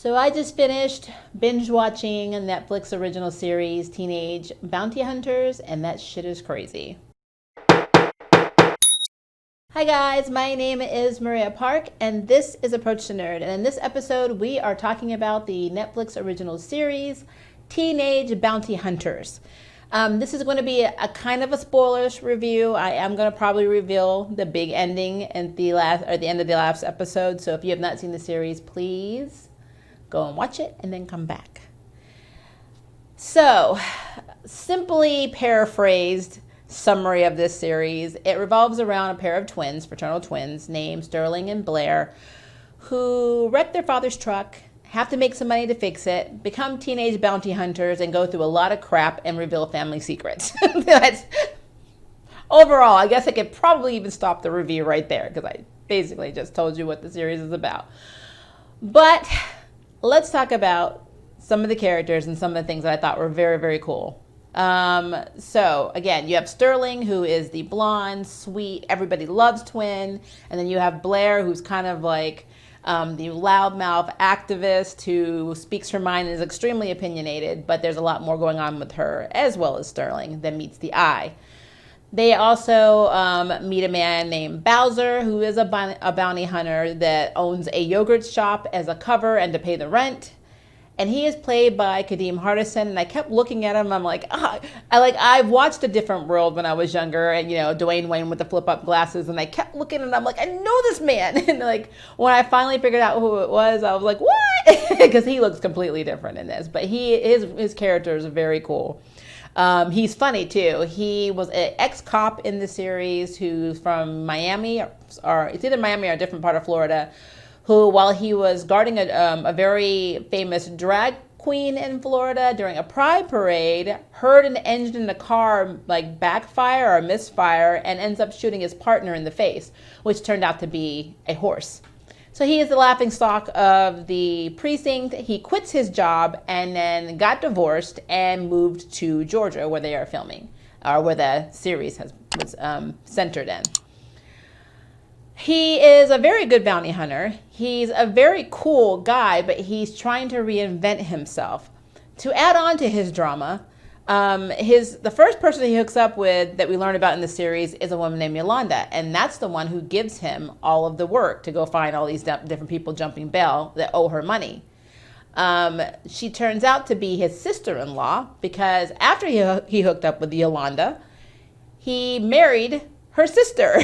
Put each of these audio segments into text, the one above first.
So I just finished binge watching a Netflix original series, Teenage Bounty Hunters, and that shit is crazy. Hi guys, my name is Maria Park, and this is Approach to Nerd. And in this episode, we are talking about the Netflix original series, Teenage Bounty Hunters. This is going to be a kind of a spoilers review. I am going to probably reveal the big ending at the end of the last episode. So if you have not seen the series, please go and watch it and then come back. So, simply paraphrased summary of this series, it revolves around a pair of twins, fraternal twins, named Sterling and Blair, who wreck their father's truck, have to make some money to fix it, become teenage bounty hunters, and go through a lot of crap and reveal family secrets. That's overall, I guess I could probably even stop the review right there because I basically just told you what the series is about. But let's talk about some of the characters and some of the things that I thought were very, very cool. So again, you have Sterling, who is the blonde, sweet, everybody loves twin. And then you have Blair, who's kind of like the loudmouth activist who speaks her mind and is extremely opinionated, but there's a lot more going on with her as well as Sterling than meets the eye. They also meet a man named Bowser, who is a bounty hunter that owns a yogurt shop as a cover and to pay the rent. And he is played by Kadeem Hardison, and I kept looking at him. I'm like, I've watched A Different World when I was younger, and Dwayne Wayne with the flip-up glasses, and I kept looking, and I'm like, I know this man. And like when I finally figured out who it was, I was like, what? Because he looks completely different in this, but his character is very cool. He's funny too. He was an ex-cop in the series who's from Miami, or it's either Miami or a different part of Florida, who, while he was guarding a very famous drag queen in Florida during a pride parade, heard an engine in the car like backfire or misfire and ends up shooting his partner in the face, which turned out to be a horse. So he is the laughingstock of the precinct. He quits his job and then got divorced and moved to Georgia, where they are filming, or where the series was centered in. He is a very good bounty hunter. He's a very cool guy, but he's trying to reinvent himself. To add on to his drama, the first person he hooks up with that we learn about in the series is a woman named Yolanda, and that's the one who gives him all of the work to go find all these different people jumping bail that owe her money. She turns out to be his sister-in-law because after he hooked up with Yolanda, he married her sister.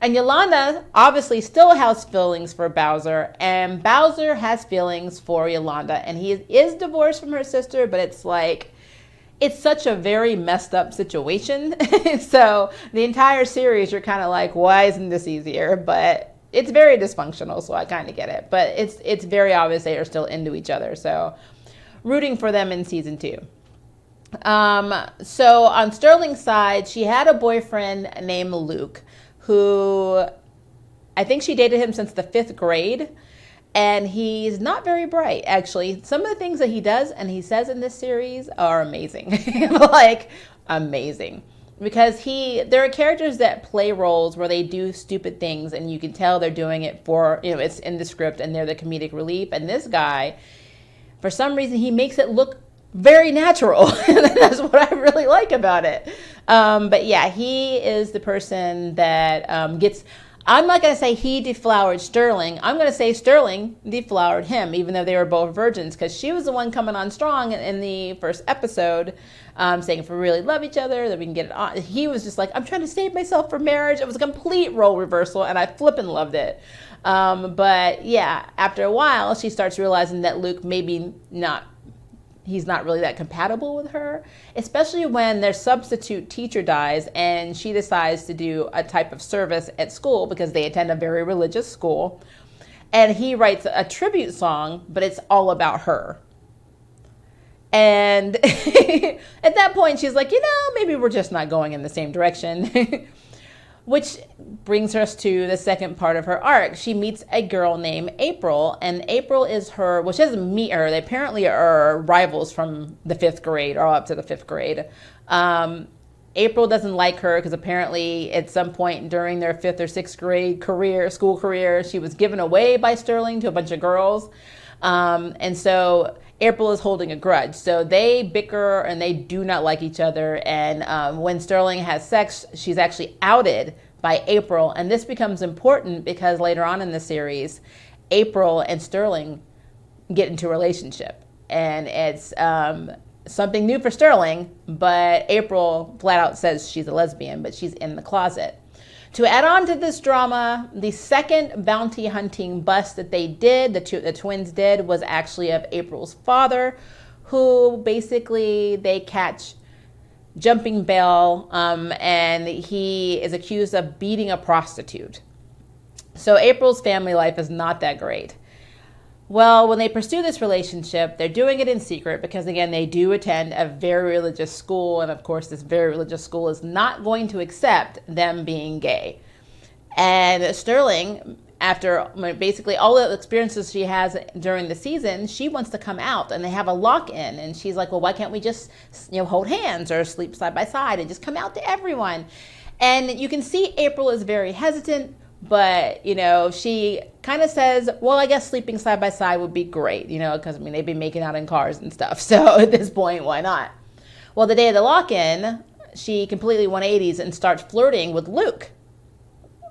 And Yolanda obviously still has feelings for Bowser, and Bowser has feelings for Yolanda, and he is divorced from her sister, but it's such a very messed up situation. So the entire series, you're kind of like, why isn't this easier? But it's very dysfunctional, so I kind of get it. But it's very obvious they are still into each other, so rooting for them in season 2. So on Sterling's side, she had a boyfriend named Luke, who I think she dated him since the 5th grade, and he's not very bright, actually. Some of the things that he does and he says in this series are amazing. Like, amazing. Because there are characters that play roles where they do stupid things, and you can tell they're doing it for, it's in the script, and they're the comedic relief. And this guy, for some reason, he makes it look very natural. That's what I really like about it. But yeah, he is the person that I'm not going to say he deflowered Sterling. I'm going to say Sterling deflowered him, even though they were both virgins, because she was the one coming on strong in the first episode, saying if we really love each other, that we can get it on. He was just like, I'm trying to save myself for marriage. It was a complete role reversal, and I flippin' loved it. But yeah, after a while, she starts realizing that Luke he's not really that compatible with her, especially when their substitute teacher dies and she decides to do a type of service at school because they attend a very religious school. And he writes a tribute song, but it's all about her. And at that point, she's like, maybe we're just not going in the same direction. Which brings us to the second part of her arc. She meets a girl named April, and April is she doesn't meet her. They apparently are rivals from the 5th grade or up to the 5th grade. April doesn't like her because apparently at some point during their 5th or 6th grade school career, she was given away by Sterling to a bunch of girls. And so April is holding a grudge. So they bicker and they do not like each other. And when Sterling has sex, she's actually outed by April. And this becomes important because later on in the series, April and Sterling get into a relationship. And it's something new for Sterling, but April flat out says she's a lesbian, but she's in the closet. To add on to this drama, the second bounty hunting bust that they did, the twins did, was actually of April's father, who basically they catch jumping bail, and he is accused of beating a prostitute. So April's family life is not that great. Well, when they pursue this relationship, they're doing it in secret because, again, they do attend a very religious school. And, of course, this very religious school is not going to accept them being gay. And Sterling, after basically all the experiences she has during the season, she wants to come out. And they have a lock-in. And she's like, well, why can't we just hold hands or sleep side by side and just come out to everyone? And you can see April is very hesitant. But, she kind of says, well, I guess sleeping side by side would be great, because, they've been making out in cars and stuff. So at this point, why not? Well, the day of the lock-in, she completely 180s and starts flirting with Luke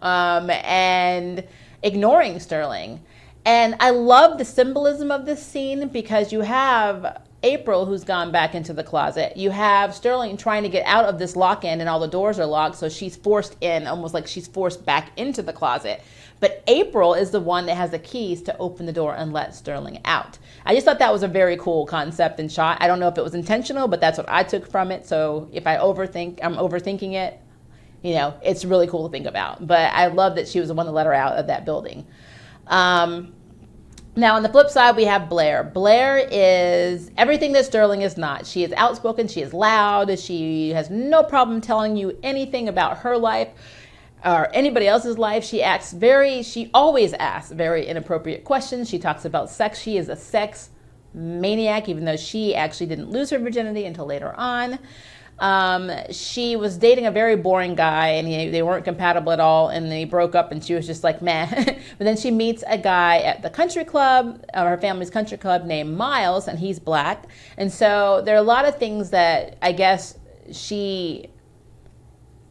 and ignoring Sterling. And I love the symbolism of this scene because you have April, who's gone back into the closet. You have Sterling trying to get out of this lock-in and all the doors are locked, so she's forced in, almost like she's forced back into the closet. But April is the one that has the keys to open the door and let Sterling out. I just thought that was a very cool concept and shot. I don't know if it was intentional, but that's what I took from it. So if I'm overthinking it, it's really cool to think about. But I love that she was the one that let her out of that building. Now, on the flip side, we have Blair. Blair is everything that Sterling is not. She is outspoken. She is loud. She has no problem telling you anything about her life or anybody else's life. She always asks very inappropriate questions. She talks about sex. She is a sex maniac, even though she actually didn't lose her virginity until later on. She was dating a very boring guy and they weren't compatible at all, and they broke up and she was just like, meh. But then she meets a guy at the country club, her family's country club, named Miles, and he's black. And so there are a lot of things that I guess she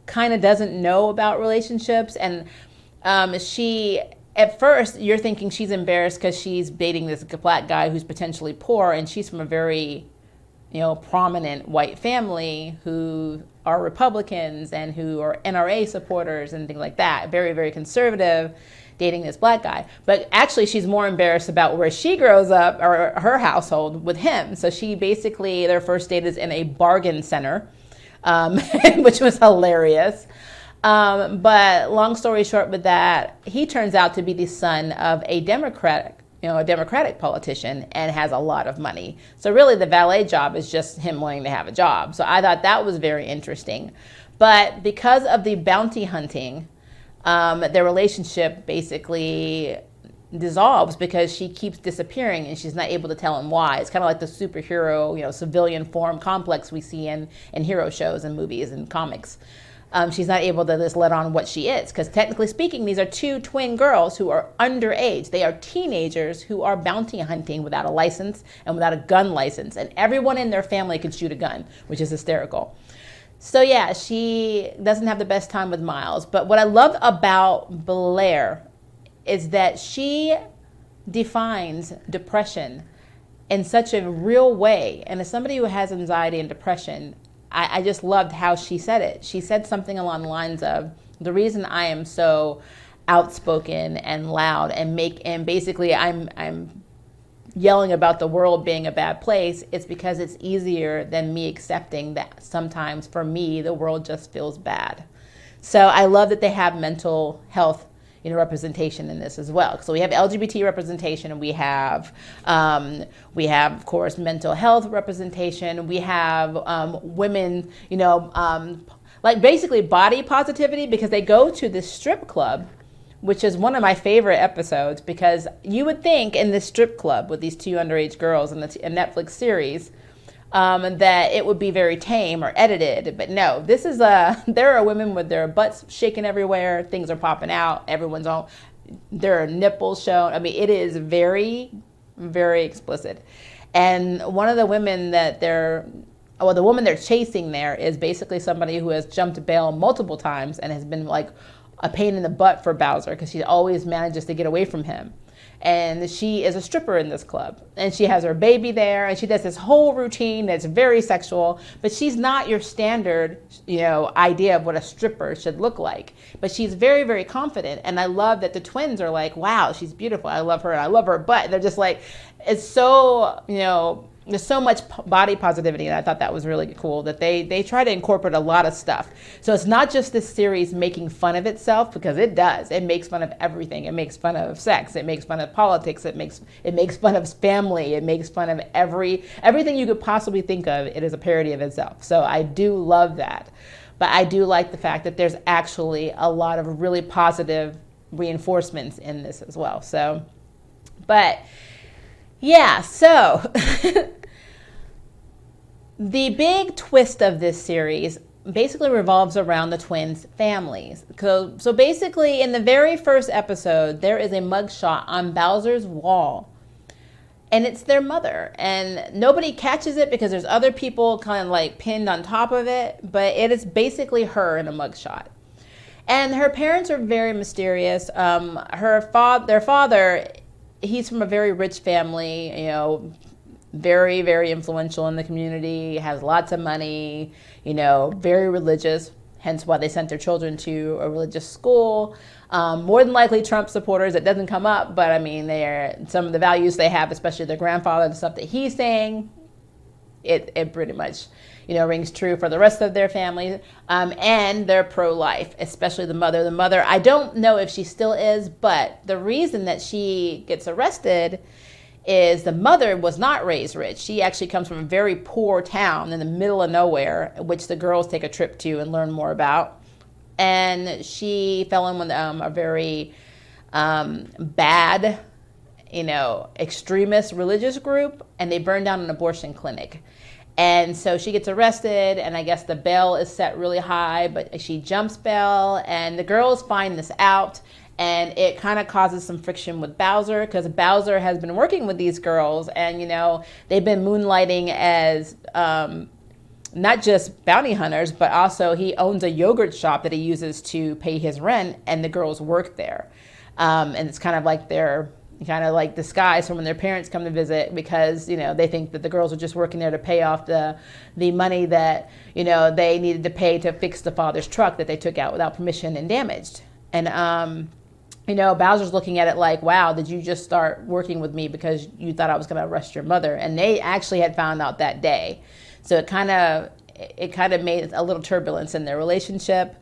kind of doesn't know about relationships. And she, at first, you're thinking she's embarrassed because she's dating this black guy who's potentially poor, and she's from a very prominent white family who are Republicans and who are NRA supporters and things like that. Very, very conservative, dating this black guy. But actually, she's more embarrassed about where she grows up or her household with him. So she basically, their first date is in a bargain center, which was hilarious. But long story short with that, he turns out to be the son of a Democratic politician and has a lot of money. So really the valet job is just him wanting to have a job. So I thought that was very interesting. But because of the bounty hunting, their relationship basically dissolves because she keeps disappearing and she's not able to tell him why. It's kind of like the superhero, civilian form complex we see in hero shows and movies and comics. She's not able to just let on what she is, because technically speaking, these are two twin girls who are underage. They are teenagers who are bounty hunting without a license and without a gun license. And everyone in their family can shoot a gun, which is hysterical. So yeah, she doesn't have the best time with Miles. But what I love about Blair is that she defines depression in such a real way. And as somebody who has anxiety and depression, I just loved how she said it. She said something along the lines of, the reason I am so outspoken and loud and basically I'm yelling about the world being a bad place, it's because it's easier than me accepting that sometimes for me the world just feels bad. So I love that they have mental health representation in this as well. So we have LGBT representation, and we have of course mental health representation. We have women, like basically body positivity, because they go to this strip club, which is one of my favorite episodes, because you would think in this strip club with these two underage girls in a Netflix series that it would be very tame or edited, but no, this is there are women with their butts shaking everywhere, things are popping out, there are nipples shown. I mean, it is very very explicit. And one of the women that the woman they're chasing there is basically somebody who has jumped bail multiple times and has been like a pain in the butt for Bowser because she always manages to get away from him. And she is a stripper in this club, and she has her baby there, and she does this whole routine that's very sexual, but she's not your standard, idea of what a stripper should look like. But she's very, very confident, and I love that the twins are like, wow, she's beautiful, I love her, and I love her butt. And they're just like, it's so, there's so much body positivity, and I thought that was really cool that they try to incorporate a lot of stuff. So it's not just this series making fun of itself, because it does. It makes fun of everything. It makes fun of sex. It makes fun of politics. It makes fun of family. It makes fun of everything you could possibly think of. It is a parody of itself. So I do love that. But I do like the fact that there's actually a lot of really positive reinforcements in this as well. So, but yeah, so the big twist of this series basically revolves around the twins' families. So basically, in the very first episode, there is a mugshot on Bowser's wall, and it's their mother. And nobody catches it because there's other people kind of like pinned on top of it, but it is basically her in a mugshot. And her parents are very mysterious. Their father, he's from a very rich family, very, very influential in the community, has lots of money, very religious, hence why they sent their children to a religious school. More than likely Trump supporters. It doesn't come up, but I mean, some of the values they have, especially their grandfather, the stuff that he's saying, it pretty much, rings true for the rest of their family. And they're pro-life, especially the mother. The mother, I don't know if she still is, but the reason that she gets arrested is the mother was not raised rich. She actually comes from a very poor town in the middle of nowhere, which the girls take a trip to and learn more about. And she fell in with a very bad, extremist religious group, and they burned down an abortion clinic. And so she gets arrested, and I guess the bail is set really high, but she jumps bail, and the girls find this out. And it kind of causes some friction with Bowser, because Bowser has been working with these girls, and they've been moonlighting as not just bounty hunters, but also he owns a yogurt shop that he uses to pay his rent, and the girls work there. And it's kind of like they're kind of like disguised from when their parents come to visit, because they think that the girls are just working there to pay off the money that they needed to pay to fix the father's truck that they took out without permission and damaged. And Bowser's looking at it like, wow, did you just start working with me because you thought I was going to arrest your mother? And they actually had found out that day. So it kind of made a little turbulence in their relationship.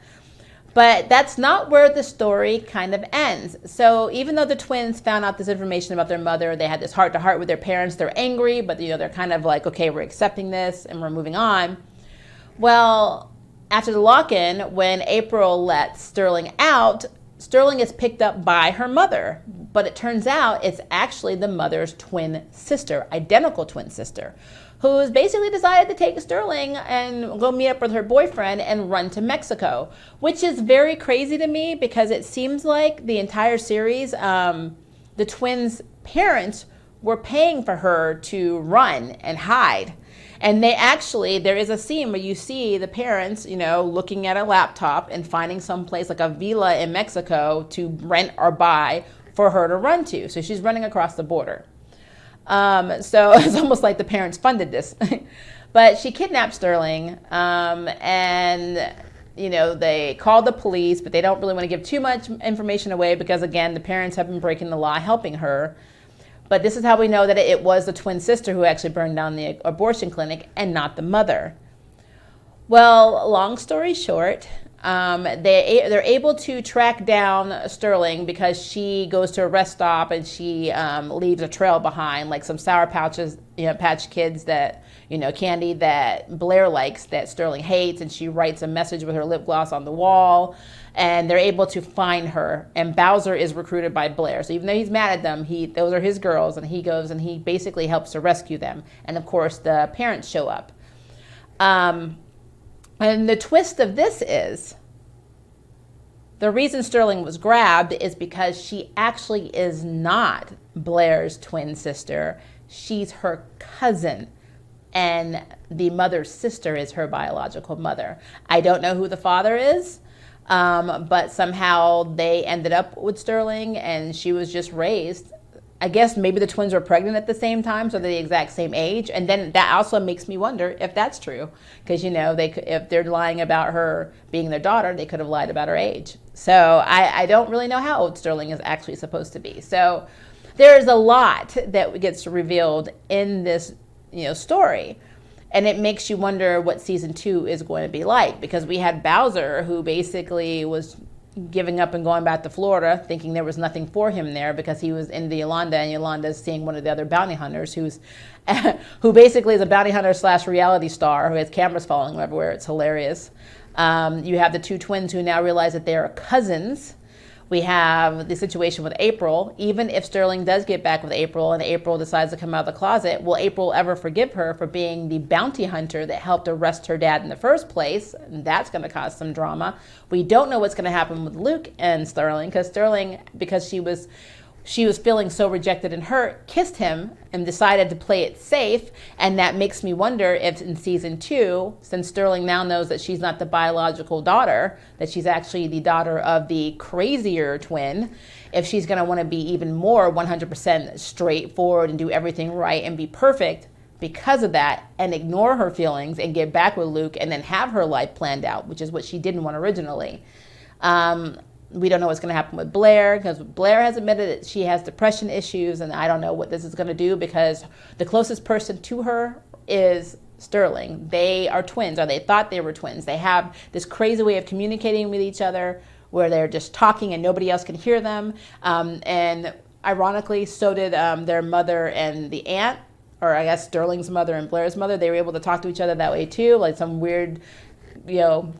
But that's not where the story kind of ends. So even though the twins found out this information about their mother, they had this heart-to-heart with their parents. They're angry, but they're kind of like, okay, we're accepting this and we're moving on. Well, after the lock-in, when April lets Sterling out, Sterling is picked up by her mother, but it turns out it's actually the mother's twin sister, identical twin sister, who's basically decided to take Sterling and go meet up with her boyfriend and run to Mexico, which is very crazy to me because it seems like the entire series, the twins' parents were paying for her to run and hide. And there is a scene where you see the parents, looking at a laptop and finding some place like a villa in Mexico to rent or buy for her to run to. So she's running across the border. So it's almost like the parents funded this. But she kidnapped Sterling, and they called the police, but they don't really want to give too much information away because, again, the parents have been breaking the law, helping her. But this is how we know that it was the twin sister who actually burned down the abortion clinic and not the mother. Well, long story short, they're able to track down Sterling because she goes to a rest stop and she leaves a trail behind, like some Sour Patch Kids that, candy that Blair likes that Sterling hates, and she writes a message with her lip gloss on the wall. And they're able to find her, and Bowser is recruited by Blair. So even though he's mad at them, those are his girls, and he goes and he basically helps to rescue them. And of course, the parents show up. And the twist of this is The reason Sterling was grabbed is because she actually is not Blair's twin sister. She's her cousin, and the mother's sister is her biological mother. I don't know who the father is, but somehow they ended up with Sterling, and she was just raised. I guess maybe the twins were pregnant at the same time, so they're the exact same age. And then that also makes me wonder if that's true, because if they're lying about her being their daughter, they could have lied about her age. So I don't really know how old Sterling is actually supposed to be. So there is a lot that gets revealed in this story. And it makes you wonder what season 2 is going to be like, because we had Bowser, who basically was giving up and going back to Florida, thinking there was nothing for him there because he was into Yolanda, and Yolanda's seeing one of the other bounty hunters who basically is a bounty hunter / reality star who has cameras following him everywhere. It's hilarious. You have the 2 twins who now realize that they are cousins. We have the situation with April. Even if Sterling does get back with April and April decides to come out of the closet, will April ever forgive her for being the bounty hunter that helped arrest her dad in the first place? And that's going to cause some drama. We don't know what's going to happen with Luke and Sterling, because she was feeling so rejected and hurt, kissed him and decided to play it safe. And that makes me wonder if in season 2, since Sterling now knows that she's not the biological daughter, that she's actually the daughter of the crazier twin, if she's going to want to be even more 100% straightforward and do everything right and be perfect because of that, and ignore her feelings and get back with Luke and then have her life planned out, which is what she didn't want originally. We don't know what's going to happen with Blair, because Blair has admitted that she has depression issues, and I don't know what this is going to do, because the closest person to her is Sterling. They are twins, or they thought they were twins. They have this crazy way of communicating with each other where they're just talking and nobody else can hear them. And ironically, so did their mother and the aunt, or I guess Sterling's mother and Blair's mother. They were able to talk to each other that way too, like some weird,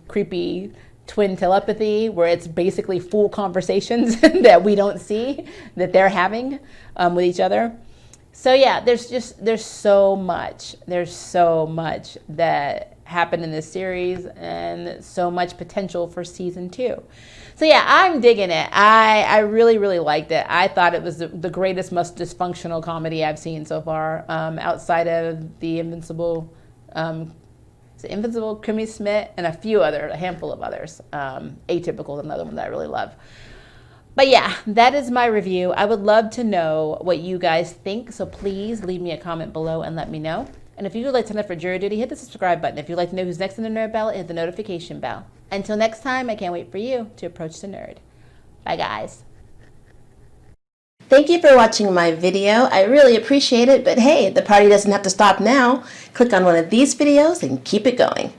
creepy twin telepathy, where it's basically full conversations that we don't see that they're having with each other. So yeah, there's so much that happened in this series, and so much potential for season 2. So yeah, I'm digging it. I really, really liked it. I thought it was the greatest, most dysfunctional comedy I've seen so far, outside of the Invincible, Kimmy Schmidt, and a handful of others. Atypical is another one that I really love. But yeah, that is my review. I would love to know what you guys think, so please leave me a comment below and let me know. And if you would like to sign up for jury duty, hit the subscribe button. If you'd like to know who's next in the nerd ballot, hit the notification bell. Until next time, I can't wait for you to approach the nerd. Bye, guys. Thank you for watching my video. I really appreciate it, but hey, the party doesn't have to stop now. Click on one of these videos and keep it going.